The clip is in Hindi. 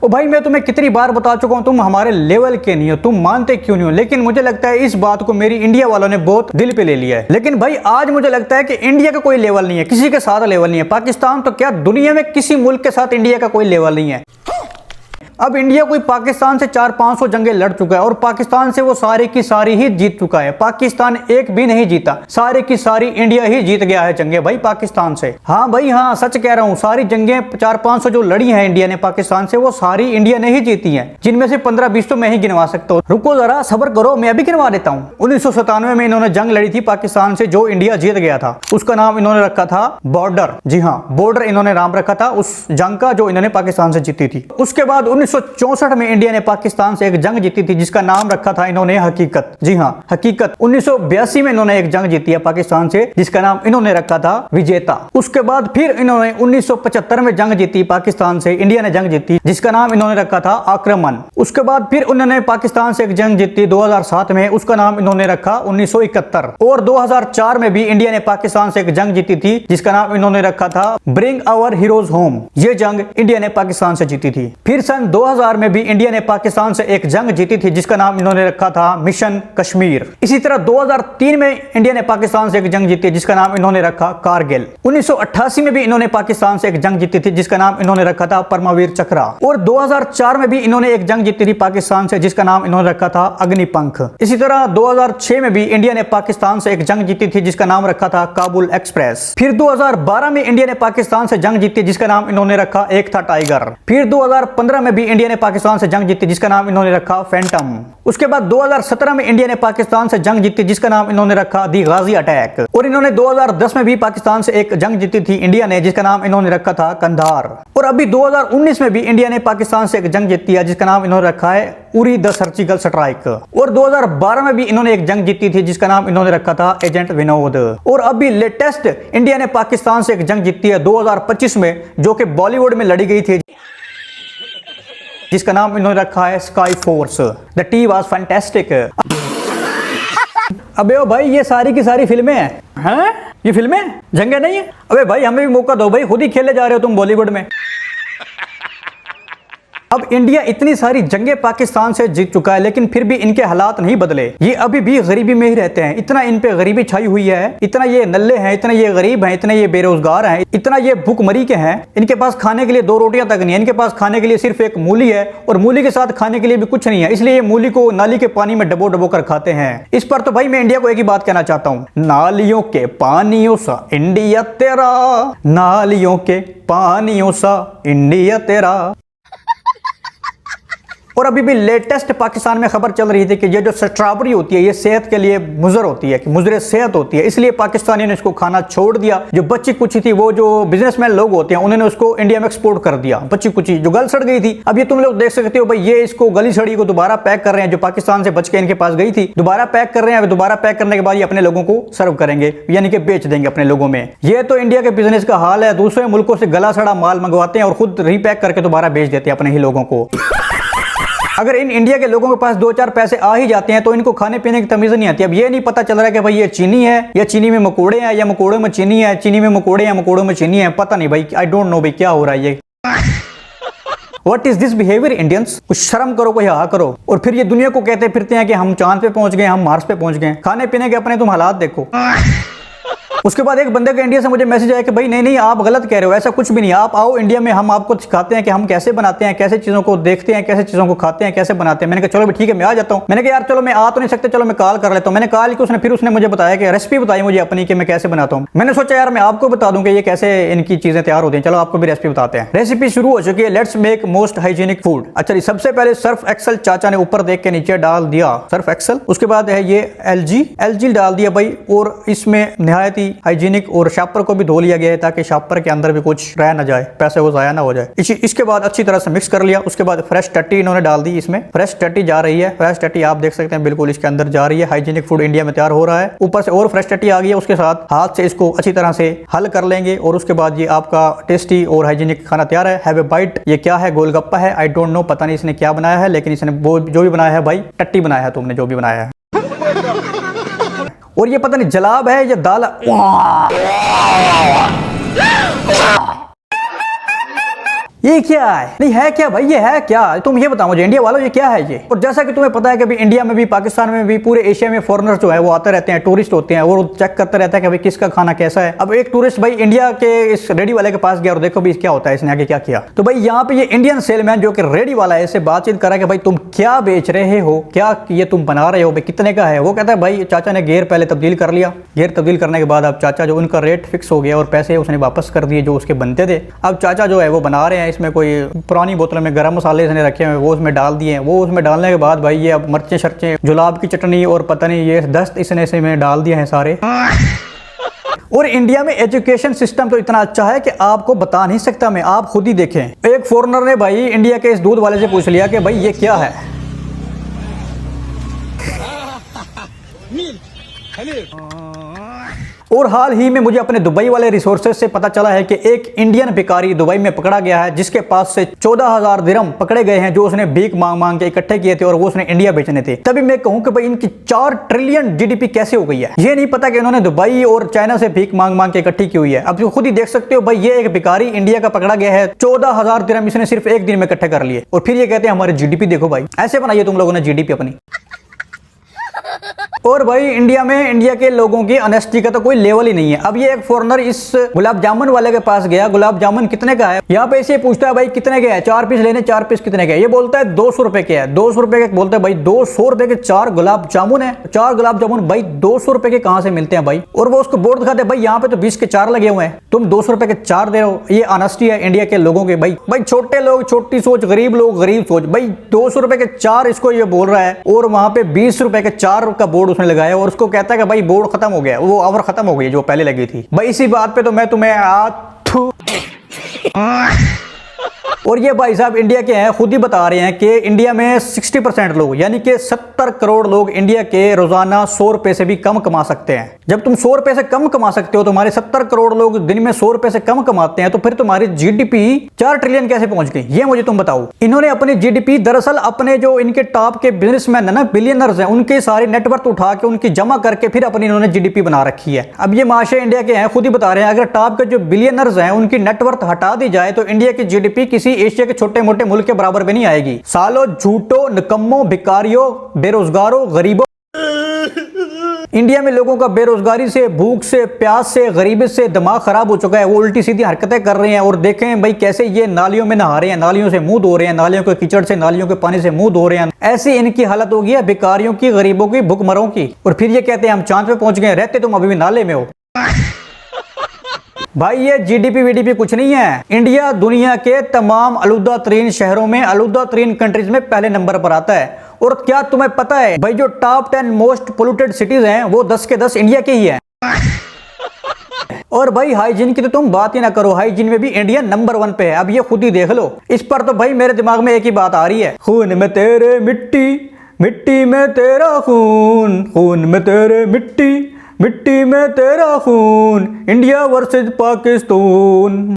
ओ भाई मैं तुम्हें कितनी बार बता चुका हूँ तुम हमारे लेवल के नहीं हो, तुम मानते क्यों नहीं हो। लेकिन मुझे लगता है इस बात को मेरी इंडिया वालों ने बहुत दिल पे ले लिया है। लेकिन भाई आज मुझे लगता है कि इंडिया का कोई लेवल नहीं है, किसी के साथ लेवल नहीं है। पाकिस्तान तो क्या दुनिया में किसी मुल्क के साथ इंडिया का कोई लेवल नहीं है। अब इंडिया कोई पाकिस्तान से 400-500 जंगें लड़ चुका है और पाकिस्तान से वो सारी की सारी ही जीत चुका है। पाकिस्तान एक भी नहीं जीता, सारी की सारी इंडिया ही जीत गया है जंगें भाई पाकिस्तान से। हाँ भाई हाँ, सच कह रहा हूँ, सारी जंगें 400-500 जो लड़ी हैं इंडिया ने पाकिस्तान से, वो सारी इंडिया ने ही जीती है, जिनमें से 15-20 तो मैं ही गिनवा सकता हूँ। रुको जरा सब्र करो, मैं अभी गिनवा देता हूँ। 1997 में इन्होंने जंग लड़ी थी पाकिस्तान से जो इंडिया जीत गया था, उसका नाम इन्होंने रखा था बॉर्डर। जी हाँ, बॉर्डर इन्होंने नाम रखा था उस जंग का जो इन्होंने पाकिस्तान से जीती थी। उसके बाद 1964 में इंडिया ने पाकिस्तान से एक जंग जीती थी जिसका नाम रखा था इन्होंने हकीकत। जी हाँ, हकीकत। 1982 में इन्होंने एक जंग जीती है पाकिस्तान से जिसका नाम इन्होंने रखा था विजेता। उसके बाद फिर इन्होंने 1975 में जंग जीती पाकिस्तान से, इंडिया ने जंग जीती जिसका नाम इन्होंने रखा था आक्रमण। उसके बाद फिर उन्होंने पाकिस्तान से एक जंग जीती 2007 में, उसका नाम इन्होंने रखा 1971। और 2004 में भी इंडिया ने पाकिस्तान से एक जंग जीती थी जिसका नाम इन्होंने रखा था ब्रिंग आवर हीरोज होम। ये जंग इंडिया ने पाकिस्तान से जीती थी। फिर सन 2000 में भी इंडिया ने पाकिस्तान से एक जंग जीती थी जिसका नाम इन्होंने रखा था मिशन कश्मीर। इसी तरह 2003 में इंडिया ने पाकिस्तान से एक जंग जीती जिसका नाम इन्होंने रखा कारगिल। 1988 में भी इन्होंने पाकिस्तान से एक जंग जीती थी जिसका नाम इन्होंने रखा था परमवीर चक्रा। और 2004 में भी इन्होंने एक जंग जीती थी पाकिस्तान से जिसका नाम इन्होंने रखा था अग्निपंख। इसी तरह 2006 में भी इंडिया ने पाकिस्तान से एक जंग जीती थी जिसका नाम रखा था काबुल एक्सप्रेस। फिर 2012 में इंडिया ने पाकिस्तान से जंग जीती जिसका नाम इन्होंने रखा एक था टाइगर। फिर 2015 में भी इंडिया ने पाकिस्तान से जंग जीती जिसका नाम इन्होंने रखा फैंटम। उसके बाद 2017 में इंडिया ने पाकिस्तान से जंग जीती जिसका नाम इन्होंने रखा दी गाजी अटैक। और इन्होंने 2010 में भी पाकिस्तान से एक जंग जीती थी इंडिया ने जिसका नाम इन्होंने रखा था कंधार। और अभी 2019 में भी इंडिया ने पाकिस्तान से एक जंग जीती है जिसका नाम इन्होंने रखा है उरी द सर्जिकल स्ट्राइक। और 2012 में भी इन्होंने एक जंग जीती थी जिसका नाम इन्होंने रखा था एजेंट विनोद। और अभी लेटेस्ट इंडिया ने पाकिस्तान से एक जंग जीती है 2025 में जो कि बॉलीवुड में लड़ी गई थी जिसका नाम इन्होंने रखा है sky force. The tea was fantastic. अबे ओ भाई, ये सारी की सारी फिल्में हैं? ये फिल्में जंगे नहीं है? अबे भाई हमें भी मौका दो भाई, खुद ही खेले जा रहे हो तुम बॉलीवुड में। अब इंडिया इतनी सारी जंगें पाकिस्तान से जीत चुका है लेकिन फिर भी इनके हालात नहीं बदले। ये अभी भी गरीबी में ही रहते हैं। इतना इन पे गरीबी छाई हुई है, इतना ये नल्ले हैं, इतना ये गरीब हैं, इतने ये बेरोजगार हैं, इतना ये भूखमरी के हैं। इनके पास खाने के लिए 2 रोटियां तक नहीं है। इनके पास खाने के लिए सिर्फ एक मूली है और मूली के साथ खाने के लिए भी कुछ नहीं है, इसलिए ये मूली को नाली के पानी में डबो डबो कर खाते हैं। इस पर तो भाई मैं इंडिया को एक ही बात कहना चाहता हूँ, नालियों के पानियों सा इंडिया तेरा, नालियों के पानियों सा इंडिया तेरा। और अभी भी लेटेस्ट पाकिस्तान में खबर चल रही थी कि ये जो स्ट्रॉबेरी होती है ये सेहत के लिए मुज़र होती है, कि मुज़र सेहत होती है, इसलिए पाकिस्तानियों ने इसको खाना छोड़ दिया। जो बच्ची कुची थी, वो जो बिजनेसमैन लोग होते हैं, उन्होंने उसको इंडिया में एक्सपोर्ट कर दिया, बच्ची कुची जो गल सड़ गई थी। अब ये तुम लोग देख सकते हो भाई, ये इसको गली सड़ी को दोबारा पैक कर रहे हैं, जो पाकिस्तान से बच के इनके पास गई थी, दोबारा पैक कर रहे हैं। दोबारा पैक करने के बाद ये अपने लोगों को सर्व करेंगे, यानी कि बेच देंगे अपने लोगों में। ये तो इंडिया के बिजनेस का हाल है, दूसरे मुल्कों से गला सड़ा माल मंगवाते हैं और खुद रीपैक करके दोबारा बेच देते हैं अपने ही लोगों को। अगर इन इंडिया के लोगों के पास 2-4 पैसे आ ही जाते हैं तो इनको खाने पीने की तमीज नहीं आती। अब ये नहीं पता चल रहा है कि भाई ये चीनी है या चीनी में मकोड़े हैं या मकोड़ों में चीनी है, चीनी में मकोड़े या मकोड़ों में चीनी है, पता नहीं भाई, आई डोंट नो भाई क्या हो रहा है ये। What is this behavior Indians? कुछ शर्म करो, कोई हाँ करो। और फिर ये दुनिया को कहते फिरते हैं कि हम चांद पे पहुंच गए, हम मार्स पे पहुंच गए। खाने पीने के अपने तुम हालात देखो। उसके बाद एक बंदे का इंडिया से मुझे मैसेज आया कि भाई नहीं नहीं, आप गलत कह रहे हो, ऐसा कुछ भी नहीं, आप आओ इंडिया में, हम आपको सिखाते हैं कि हम कैसे बनाते हैं, कैसे चीज़ों को देखते हैं, कैसे चीज़ों को खाते हैं, कैसे बनाते हैं। मैंने कहा चलो भी ठीक है, मैं आ जाता हूँ। मैंने कहा यार चलो मैं आ तो नहीं सकते, चलो मैं कॉल कर लेता हूँ। मैंने कॉल की, फिर उसने मुझे बताया कि रेसिपी बताई मुझे अपनी कि मैं कैसे बनाता हूँ। मैंने सोचा यार मैं आपको बता दूँ कि ये कैसे इनकी चीज़ें तैयार होती हैं, चलो आपको भी रेसिपी बताते हैं। रेसिपी शुरू हो चुकी है। Let's make most hygienic food. अच्छा जी, सबसे पहले सर्फ एक्सल चाचा ने ऊपर देख के नीचे डाल दिया सर्फ एक्सल। उसके बाद है ये एलजी डाल दिया भाई, और इसमें निहायत ही हाइजीनिक और शापर को भी धो लिया गया है ताकि शापर के अंदर भी कुछ रह ना जाए, पैसे वो जाया ना हो जाए। इसके बाद अच्छी तरह से मिक्स कर लिया। उसके बाद फ्रेश टट्टी इन्होंने डाल दी, इसमें फ्रेश टट्टी जा रही है। फ्रेश टट्टी आप देख सकते हैं बिल्कुल इसके अंदर जा रही है। हाइजीनिक फूड इंडिया में तैयार हो रहा है। ऊपर से और फ्रेश टट्टी आ गई है। उसके साथ हाथ से इसको अच्छी तरह से हल कर लेंगे और उसके बाद ये आपका टेस्टी और हाइजीनिक खाना तैयार है। Have a bite. ये क्या है? गोलगप्पा है, आई डोंट नो, पता नहीं इसने क्या बनाया है, लेकिन इसने जो भी बनाया है भाई टट्टी बनाया है, तुमने जो भी बनाया है। और ये पता नहीं जलाब है या दाल। ये क्या है? नहीं है क्या भाई, ये है क्या? तुम ये बताओ मुझे इंडिया वालों, ये क्या है ये? और जैसा कि तुम्हें पता है कि अभी इंडिया में भी, पाकिस्तान में भी, पूरे एशिया में फॉरेनर जो है वो आते रहते हैं, टूरिस्ट होते हैं, वो चेक करते रहता है कि भाई किसका खाना कैसा है। अब एक टूरिस्ट भाई इंडिया के इस रेडी वाले के पास गया और देखो भी क्या होता है, इसने आगे क्या किया। तो भाई यहाँ पे ये इंडियन सेलमैन जो कि रेडी वाला है, इससे बातचीत करा कि भाई तुम क्या बेच रहे हो, क्या ये तुम बना रहे हो, भाई कितने का है? वो कहता है भाई चाचा ने गियर पहले तब्दील कर लिया, गियर तब्दील करने के बाद अब चाचा जो उनका रेट फिक्स हो गया और पैसे उसने वापस कर दिए जो उसके बनते थे। अब चाचा जो है वो बना रहे हैं, इसमें कोई पुरानी बोतल में गरम मसाले इसने रखे हुए वो उसमें डाल दिए हैं। वो उसमें डालने के बाद भाई ये अब मिर्चें शर्चें, जुलाब की चटनी और पता नहीं ये दस्त इसने डाल दिए हैं सारे। और इंडिया में एजुकेशन सिस्टम तो इतना अच्छा है कि आपको बता नहीं सकता मैं, आप खुद ही देखें। एक फॉरेनर ने भाई इंडिया के इस दूध वाले से पूछ लिया कि भाई ये क्या है। और हाल ही में मुझे अपने दुबई वाले रिसोर्सेज से पता चला है कि एक इंडियन भिखारी दुबई में पकड़ा गया है, जिसके पास से 14,000 दिरहम पकड़े गए हैं जो उसने भीख मांग मांग के इकट्ठे किए थे और वो उसने इंडिया बेचने थे। तभी मैं कहूं कि भाई इनकी 4 ट्रिलियन जीडीपी कैसे हो गई है। ये नहीं पता कि इन्होंने दुबई और चाइना से भीख मांग मांग के इकट्ठी की हुई है। अब खुद ही देख सकते हो भाई, ये एक भिखारी इंडिया का पकड़ा गया है, 14,000 दिरहम इसने सिर्फ एक दिन में इकट्ठे कर लिए और फिर ये कहते हैं हमारी जीडीपी देखो। भाई ऐसे बनाइए तुम लोगों ने जीडीपी अपनी। और भाई इंडिया में, इंडिया के लोगों की ऑनेस्टी का तो कोई लेवल ही नहीं है। अब ये एक फॉरेनर इस गुलाब जामुन वाले के पास गया, गुलाब जामुन कितने का है, यहाँ पे इसे पूछता है भाई कितने के है, 4 पीस लेने, 4 पीस कितने के है? ये बोलता है 200 रुपए के है। 200 रुपए के बोलता है भाई 200 रुपए के 4 गुलाब जामुन है। 4 गुलाब जामुन भाई 200 रुपए के कहां से मिलते हैं भाई? और वो उसको बोर्ड दिखाते हैं भाई यहाँ पे तो 20 के 4 लगे हुए हैं, तुम 200 रुपए के 4 दे रहे हो। ये ऑनेस्टी है इंडिया के लोगों के। भाई छोटे लोग छोटी सोच, गरीब लोग गरीब सोच। भाई 200 रुपए के 4 इसको ये बोल रहा है और वहां पे 20 रुपए के 4 का बोर्ड उसने लगाया और उसको कहता है कि भाई बोर्ड खत्म हो गया, वो ऑफर खत्म हो गई जो पहले लगी थी। भाई इसी बात पे तो मैं तुम्हें और ये भाई साहब इंडिया के हैं, खुद ही बता रहे हैं कि इंडिया में 60% लोग यानी कि 70 करोड़ लोग इंडिया के रोजाना 100 रुपए से भी कम कमा सकते हैं। जब तुम 100 रुपए से कम कमा सकते हो, तुम्हारे 70 करोड़ लोग दिन में 100 रुपए से कम कमाते हैं, तो फिर तुम्हारी जीडीपी 4 ट्रिलियन कैसे पहुंच गई ये मुझे तुम बताओ। इन्होंने अपनी जीडीपी दरअसल अपने जो इनके टॉप के बिजनेसमैन है ना, बिलियनर्स हैं, उनके सारे नेटवर्थ उठा के उनकी जमा करके फिर अपनी इन्होंने जीडीपी बना रखी है। अब ये माशे इंडिया के हैं, खुद ही बता रहे हैं, अगर टॉप के जो बिलियनर्स हैं उनकी नेटवर्थ हटा दी जाए तो इंडिया की जीडीपी किसी एशिया के छोटे मोटे मुल्क के बराबर भी नहीं आएगी। सालों झूठो, निकम्मों, भिखारियों, बेरोजगारों, गरीबों। इंडिया में लोगों का बेरोजगारी से, भूख से, प्यास से, गरीबी से दिमाग खराब हो चुका है। वो उल्टी सीधी हरकतें कर रहे हैं और देखें भाई कैसे ये नालियों में नहा रहे हैं, नालियों से मुंह धो रहे हैं, नालियों के कीचड़ से, नालियों के पानी से मुंह धो रहे हैं। ऐसी इनकी हालत हो गई है भिखारियों की, गरीबों की, भुखमरों की। और फिर ये कहते हैं हम चांद पे पहुंच गए, रहते तुम अभी भी नाले में हो। भाई ये जीडीपी वीडीपी कुछ नहीं है। इंडिया दुनिया के तमाम आलूदा तरीन शहरों में, आलूदा तरीन कंट्रीज में पहले नंबर पर आता है। और क्या तुम्हें पता है भाई, जो टॉप 10 मोस्ट पोल्यूटेड सिटीज हैं वो 10 के 10 इंडिया के ही हैं। और भाई हाइजीन की तो तुम बात ही ना करो, हाइजीन में भी इंडिया नंबर 1 पे है। अब ये खुद ही देख लो। इस पर तो भाई मेरे दिमाग में एक ही बात आ रही है, खून में तेरे मिट्टी, मिट्टी में तेरा खून, खून में तेरे मिट्टी, मिट्टी में तेरा खून, इंडिया वर्सेस पाकिस्तान।